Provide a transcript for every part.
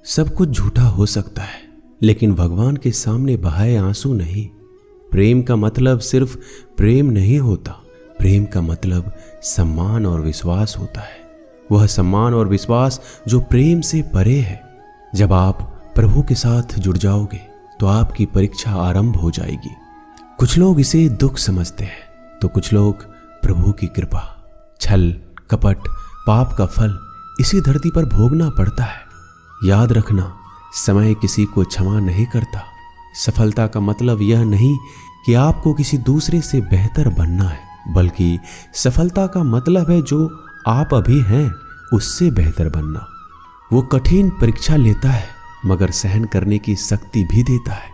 सब कुछ झूठा हो सकता है, लेकिन भगवान के सामने बहाए आंसू नहीं। प्रेम का मतलब सिर्फ प्रेम नहीं होता, प्रेम का मतलब सम्मान और विश्वास होता है। वह सम्मान और विश्वास जो प्रेम से परे है। जब आप प्रभु के साथ जुड़ जाओगे तो आपकी परीक्षा आरंभ हो जाएगी। कुछ लोग इसे दुख समझते हैं तो कुछ लोग प्रभु की कृपा। छल, कपट, पाप का फल इसी धरती पर भोगना पड़ता है। याद रखना, समय किसी को क्षमा नहीं करता। सफलता का मतलब यह नहीं कि आपको किसी दूसरे से बेहतर बनना है, बल्कि सफलता का मतलब है जो आप अभी हैं उससे बेहतर बनना। वो कठिन परीक्षा लेता है मगर सहन करने की शक्ति भी देता है।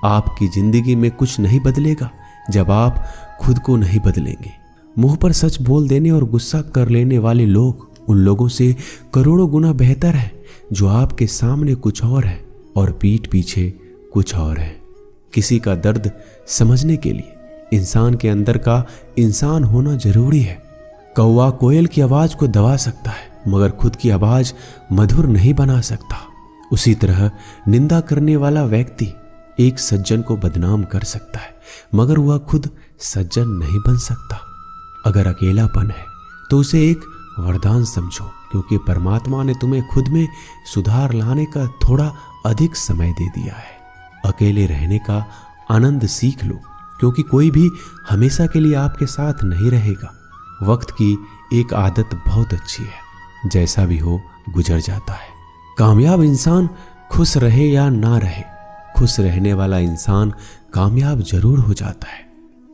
आपकी जिंदगी में कुछ नहीं बदलेगा जब आप खुद को नहीं बदलेंगे। मुंह पर सच बोल देने और गुस्सा कर लेने वाले लोग उन लोगों से करोड़ों गुना बेहतर हैं जो आपके सामने कुछ और है और पीठ पीछे कुछ और है। किसी का दर्द समझने के लिए इंसान के अंदर का इंसान होना जरूरी है। कौवा कोयल की आवाज को दबा सकता है मगर खुद की आवाज मधुर नहीं बना सकता। उसी तरह निंदा करने वाला व्यक्ति एक सज्जन को बदनाम कर सकता है मगर वह खुद सज्जन नहीं बन सकता। अगर अकेलापन है तो उसे एक वरदान समझो, क्योंकि परमात्मा ने तुम्हें खुद में सुधार लाने का थोड़ा अधिक समय दे दिया है। अकेले रहने का आनंद सीख लो, क्योंकि कोई भी हमेशा के लिए आपके साथ नहीं रहेगा। वक्त की एक आदत बहुत अच्छी है, जैसा भी हो गुजर जाता है। कामयाब इंसान खुश रहे या ना रहे, खुश रहने वाला इंसान कामयाब जरूर हो जाता है।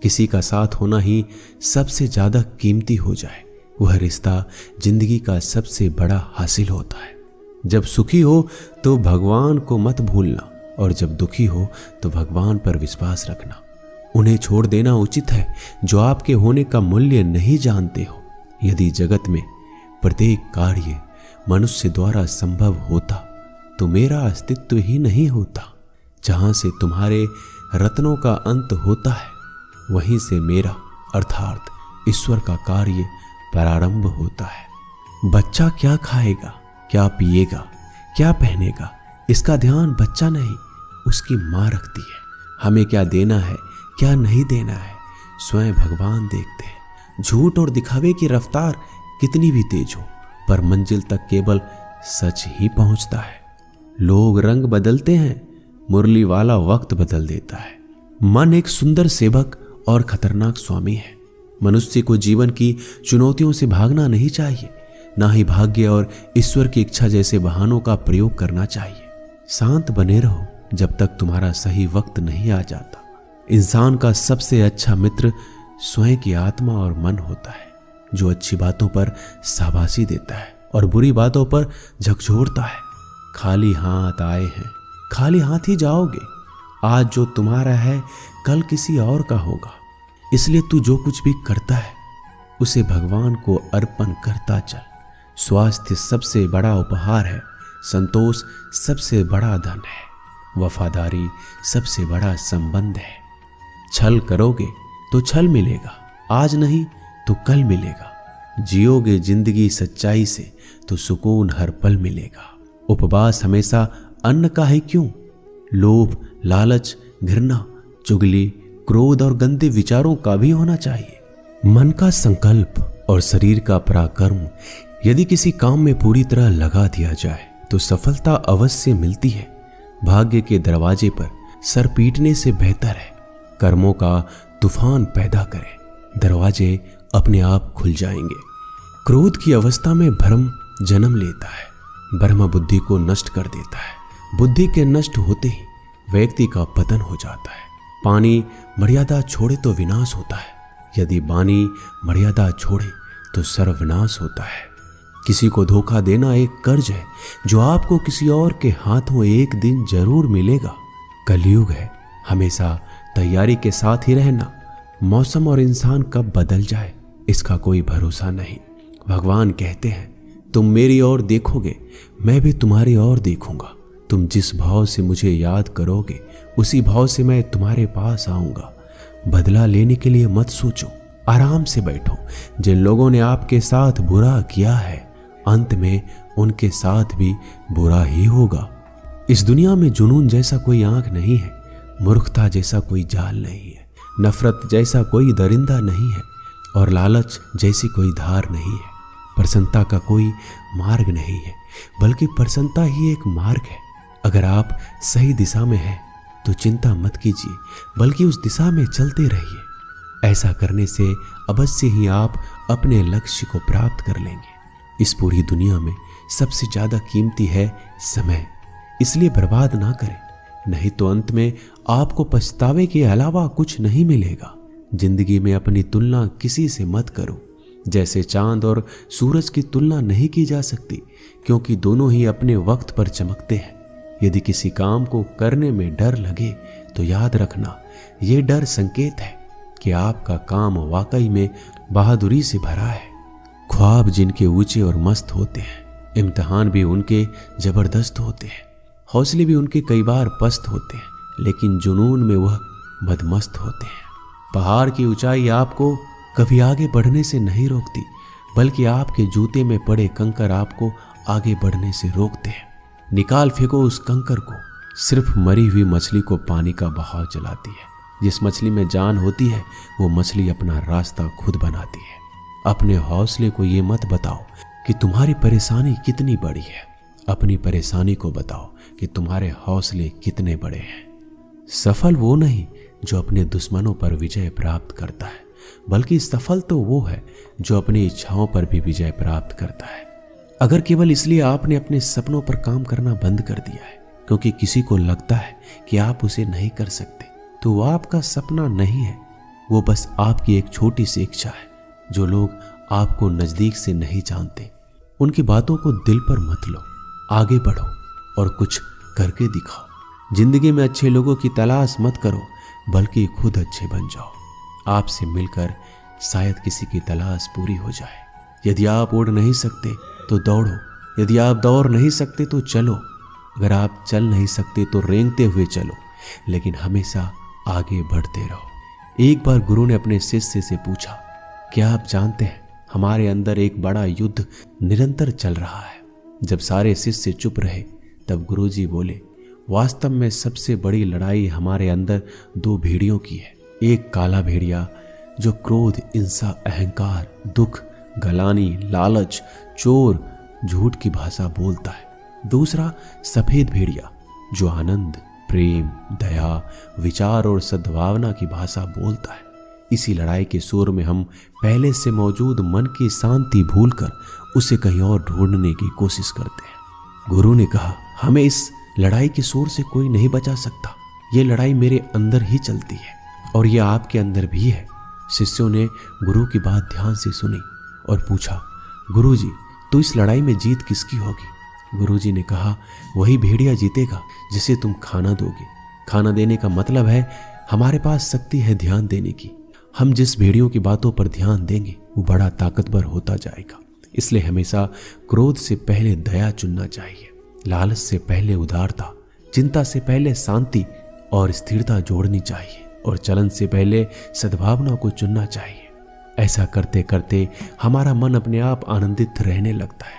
किसी का साथ होना ही सबसे ज्यादा कीमती हो जाए, वह रिश्ता जिंदगी का सबसे बड़ा हासिल होता है। जब सुखी हो तो भगवान को मत भूलना, और जब दुखी हो तो भगवान पर विश्वास रखना। उन्हें छोड़ देना उचित है जो आपके होने का मूल्य नहीं जानते हो। यदि जगत में प्रत्येक कार्य मनुष्य द्वारा संभव होता तो मेरा अस्तित्व ही नहीं होता। जहां से तुम्हारे रत्नों का अंत होता है वहीं से मेरा अर्थात ईश्वर का कार्य प्रारंभ होता है। बच्चा क्या खाएगा, क्या पिएगा, क्या पहनेगा, इसका ध्यान बच्चा नहीं उसकी माँ रखती है। हमें क्या देना है, क्या नहीं देना है, स्वयं भगवान देखते हैं। झूठ और दिखावे की रफ्तार कितनी भी तेज हो, पर मंजिल तक केवल सच ही पहुंचता है। लोग रंग बदलते हैं, मुरली वाला वक्त बदल देता है। मन एक सुंदर सेवक और खतरनाक स्वामी है। मनुष्य को जीवन की चुनौतियों से भागना नहीं चाहिए, ना ही भाग्य और ईश्वर की इच्छा जैसे बहानों का प्रयोग करना चाहिए। शांत बने रहो जब तक तुम्हारा सही वक्त नहीं आ जाता। इंसान का सबसे अच्छा मित्र स्वयं की आत्मा और मन होता है, जो अच्छी बातों पर शाबाशी देता है और बुरी बातों पर झकझोरता है। खाली हाथ आए हैं, खाली हाथ ही जाओगे। आज जो तुम्हारा है कल किसी और का होगा, इसलिए तू जो कुछ भी करता है उसे भगवान को अर्पण करता चल। स्वास्थ्य सबसे बड़ा उपहार है, संतोष सबसे बड़ा धन है, वफादारी सबसे बड़ा संबंध है। छल करोगे तो छल मिलेगा, आज नहीं तो कल मिलेगा। जियोगे जिंदगी सच्चाई से तो सुकून हर पल मिलेगा। उपवास हमेशा अन्न का ही क्यों, लोभ, लालच, घृणा, चुगली, क्रोध और गंदे विचारों का भी होना चाहिए। मन का संकल्प और शरीर का पराक्रम यदि किसी काम में पूरी तरह लगा दिया जाए तो सफलता अवश्य मिलती है। भाग्य के दरवाजे पर सर पीटने से बेहतर है कर्मों का तूफान पैदा करें, दरवाजे अपने आप खुल जाएंगे। क्रोध की अवस्था में भ्रम जन्म लेता है, ब्रह्म बुद्धि को नष्ट कर देता है। बुद्धि के नष्ट होते ही व्यक्ति का पतन हो जाता है। पानी मर्यादा छोड़े तो विनाश होता है, यदि वाणी मर्यादा छोड़े तो सर्वनाश होता है। किसी को धोखा देना एक कर्ज है जो आपको किसी और के हाथों एक दिन जरूर मिलेगा। कलयुग है, हमेशा तैयारी के साथ ही रहना। मौसम और इंसान कब बदल जाए इसका कोई भरोसा नहीं। भगवान कहते हैं, तुम मेरी ओर देखोगे मैं भी तुम्हारी ओर देखूंगा। तुम जिस भाव से मुझे याद करोगे उसी भाव से मैं तुम्हारे पास आऊंगा। बदला लेने के लिए मत सोचो, आराम से बैठो। जिन लोगों ने आपके साथ बुरा किया है अंत में उनके साथ भी बुरा ही होगा। इस दुनिया में जुनून जैसा कोई आंख नहीं है, मूर्खता जैसा कोई जाल नहीं है, नफरत जैसा कोई दरिंदा नहीं है और लालच जैसी कोई धार नहीं है। प्रसन्नता का कोई मार्ग नहीं है, बल्कि प्रसन्नता ही एक मार्ग है। अगर आप सही दिशा में हैं तो चिंता मत कीजिए, बल्कि उस दिशा में चलते रहिए। ऐसा करने से अवश्य ही आप अपने लक्ष्य को प्राप्त कर लेंगे। इस पूरी दुनिया में सबसे ज्यादा कीमती है समय, इसलिए बर्बाद ना करें, नहीं तो अंत में आपको पछतावे के अलावा कुछ नहीं मिलेगा। जिंदगी में अपनी तुलना किसी से मत करो। जैसे चांद और सूरज की तुलना नहीं की जा सकती, क्योंकि दोनों ही अपने वक्त पर चमकते हैं। यदि किसी काम को करने में डर लगे तो याद रखना, यह डर संकेत है कि आपका काम वाकई में बहादुरी से भरा है। ख्वाब जिनके ऊंचे और मस्त होते हैं, इम्तिहान भी उनके जबरदस्त होते हैं, हौसले भी उनके कई बार पस्त होते हैं, लेकिन जुनून में वह मदमस्त होते हैं। पहाड़ की ऊंचाई आपको कभी आगे बढ़ने से नहीं रोकती, बल्कि आपके जूते में पड़े कंकर आपको आगे बढ़ने से रोकते हैं। निकाल फेंको उस कंकर को, सिर्फ मरी हुई मछली को पानी का बहाव चलाती है। जिस मछली में जान होती है वो मछली अपना रास्ता खुद बनाती है। अपने हौसले को ये मत बताओ कि तुम्हारी परेशानी कितनी बड़ी है, अपनी परेशानी को बताओ कि तुम्हारे हौसले कितने बड़े हैं। सफल वो नहीं जो अपने दुश्मनों पर विजय प्राप्त करता है, बल्कि सफल तो वो है जो अपनी इच्छाओं पर भी विजय प्राप्त करता है। अगर केवल इसलिए आपने अपने सपनों पर काम करना बंद कर दिया है क्योंकि किसी को लगता है कि आप उसे नहीं कर सकते, तो वो आपका सपना नहीं है, वो बस आपकी एक छोटी सी इच्छा है। जो लोग आपको नजदीक से नहीं जानते, उनकी बातों को दिल पर मत लो, आगे बढ़ो और कुछ करके दिखाओ। जिंदगी में अच्छे लोगों की तलाश मत करो, बल्कि खुद अच्छे बन जाओ। आपसे मिलकर शायद किसी की तलाश पूरी हो जाए। यदि आप उड़ नहीं सकते तो दौड़ो, यदि आप दौड़ नहीं सकते तो चलो, अगर आप चल नहीं सकते तो रेंगते हुए चलो, लेकिन हमेशा आगे बढ़ते रहो। एक बार गुरु ने अपने शिष्य से पूछा, क्या आप जानते हैं हमारे अंदर एक बड़ा युद्ध निरंतर चल रहा है। जब सारे शिष्य चुप रहे तब गुरुजी बोले, वास्तव में सबसे बड़ी लड़ाई हमारे अंदर दो भेड़ियों की है। एक काला भेड़िया जो क्रोध, हिंसा, अहंकार, दुख, गलानी, लालच, चोर, झूठ की भाषा बोलता है। दूसरा सफेद भेड़िया जो आनंद, प्रेम, दया, विचार और सद्भावना की भाषा बोलता है। इसी लड़ाई के शोर में हम पहले से मौजूद मन की शांति भूलकर उसे कहीं और ढूंढने की कोशिश करते हैं। गुरु ने कहा, हमें इस लड़ाई के शोर से कोई नहीं बचा सकता। ये लड़ाई मेरे अंदर ही चलती है और ये आपके अंदर भी है। शिष्यों ने गुरु की बात ध्यान से सुनी और पूछा, गुरुजी, तो इस लड़ाई में जीत किसकी होगी? गुरुजी ने कहा, वही भेड़िया जीतेगा जिसे तुम खाना दोगे। खाना देने का मतलब है हमारे पास शक्ति है ध्यान देने की। हम जिस भेड़ियों की बातों पर ध्यान देंगे वो बड़ा ताकतवर होता जाएगा। इसलिए हमेशा क्रोध से पहले दया चुनना चाहिए, लालच से पहले उदारता, चिंता से पहले शांति और स्थिरता जोड़नी चाहिए और चलन से पहले सद्भावना को चुनना चाहिए। ऐसा करते करते हमारा मन अपने आप आनंदित रहने लगता है।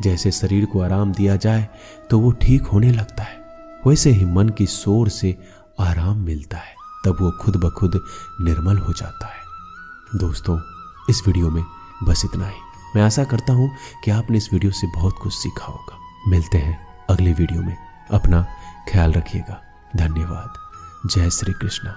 जैसे शरीर को आराम दिया जाए तो वो ठीक होने लगता है, वैसे ही मन की शोर से आराम मिलता है, तब वो खुद ब खुद निर्मल हो जाता है। दोस्तों, इस वीडियो में बस इतना ही। मैं आशा करता हूँ कि आपने इस वीडियो से बहुत कुछ सीखा होगा। मिलते हैं अगले वीडियो में। अपना ख्याल रखिएगा। धन्यवाद। जय श्री कृष्णा।